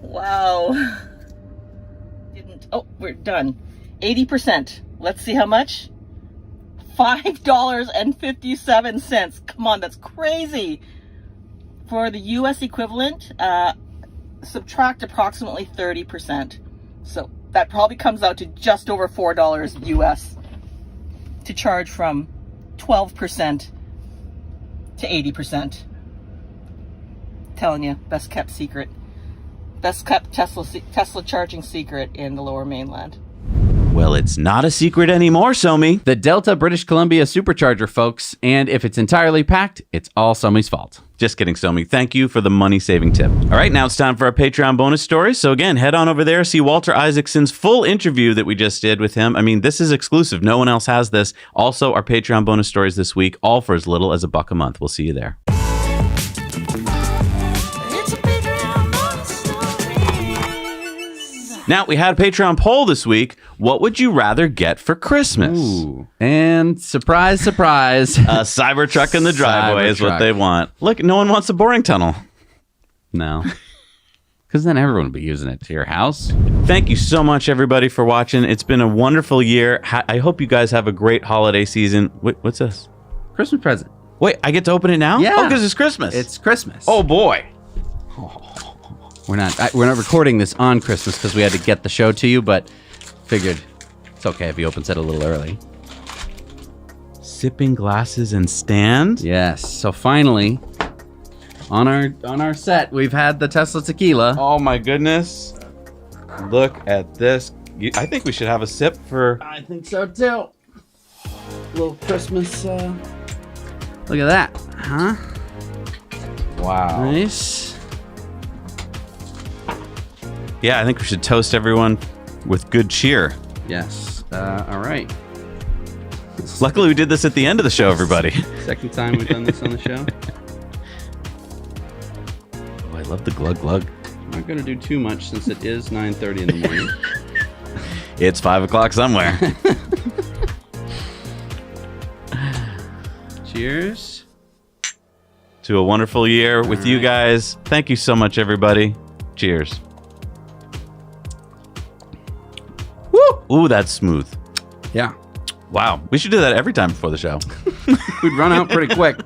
Wow. Oh, we're done. 80%. Let's see how much. $5.57. Come on, that's crazy. For the US equivalent, subtract approximately 30%. So that probably comes out to just over $4 US to charge from 12% to 80%. Telling you, best kept secret. Best kept Tesla charging secret in the Lower Mainland. Well, it's not a secret anymore, Somi. The Delta British Columbia Supercharger, folks. And if it's entirely packed, it's all Somi's fault. Just kidding, Somi. Thank you for the money-saving tip. All right, now it's time for our Patreon bonus story. So again, head on over there, see Walter Isaacson's full interview that we just did with him. I mean, this is exclusive. No one else has this. Also, our Patreon bonus stories this week, all for as little as $1 a month. We'll see you there. Now, we had a Patreon poll this week. What would you rather get for Christmas? Ooh. And surprise, surprise. A Cybertruck in the driveway is what they want. Look, no one wants a boring tunnel. No. Because then everyone would be using it to your house. Thank you so much, everybody, for watching. It's been a wonderful year. I hope you guys have a great holiday season. Wait, what's this? Christmas present. Wait, I get to open it now? Yeah. Oh, because it's Christmas. It's Christmas. Oh, boy. We're not recording this on Christmas because we had to get the show to you, but figured it's okay if he opens it a little early. Sipping glasses and stand? Yes. So finally, on our set, we've had the Tesla tequila. Oh my goodness. Look at this. I think we should have a sip for... I think so too. Little Christmas, look at that, huh? Wow. Nice. Yeah, I think we should toast everyone with good cheer. Yes. All right. Luckily, we did this at the end of the show, everybody. Second time we've done this on the show. Oh, I love the glug glug. I'm not going to do too much since it is 9:30 in the morning. It's 5 o'clock somewhere. Cheers. To a wonderful year with you guys. Thank you so much, everybody. Cheers. Woo! Ooh, that's smooth. Yeah. Wow. We should do that every time before the show. We'd run out pretty quick.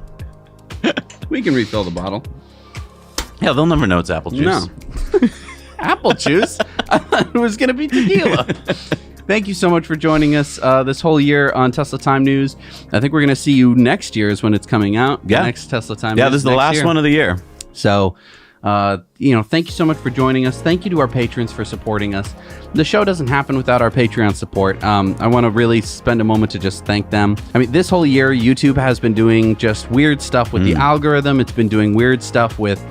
We can refill the bottle. Yeah, they'll never know it's apple juice. No. Apple juice? I thought it was going to be tequila. Thank you so much for joining us this whole year on Tesla Time News. I think we're going to see you next year is when it's coming out. Yeah. Next Tesla Time News. Yeah, this is the last one of the year. So, thank you so much for joining us. Thank you to our patrons for supporting us. The show doesn't happen without our Patreon support. I want to really spend a moment to just thank them. I mean, this whole year, YouTube has been doing just weird stuff with the algorithm. It's been doing weird stuff with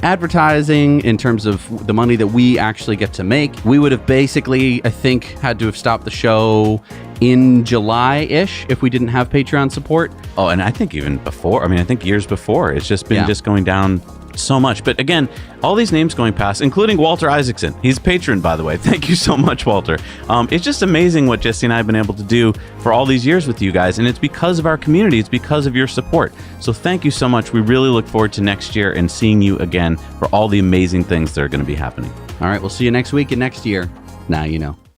advertising in terms of the money that we actually get to make. We would have basically, I think, had to have stopped the show in July-ish if we didn't have Patreon support. Oh, and I think even before. I mean, I think years before. It's just been just going down so much. But again, all these names going past, including Walter Isaacson. He's a patron, by the way. Thank you so much, Walter. It's just amazing what Jesse and I have been able to do for all these years with you guys. And it's because of our community. It's because of your support. So thank you so much. We really look forward to next year and seeing you again for all the amazing things that are going to be happening. All right, we'll see you next week and next year. Now you know.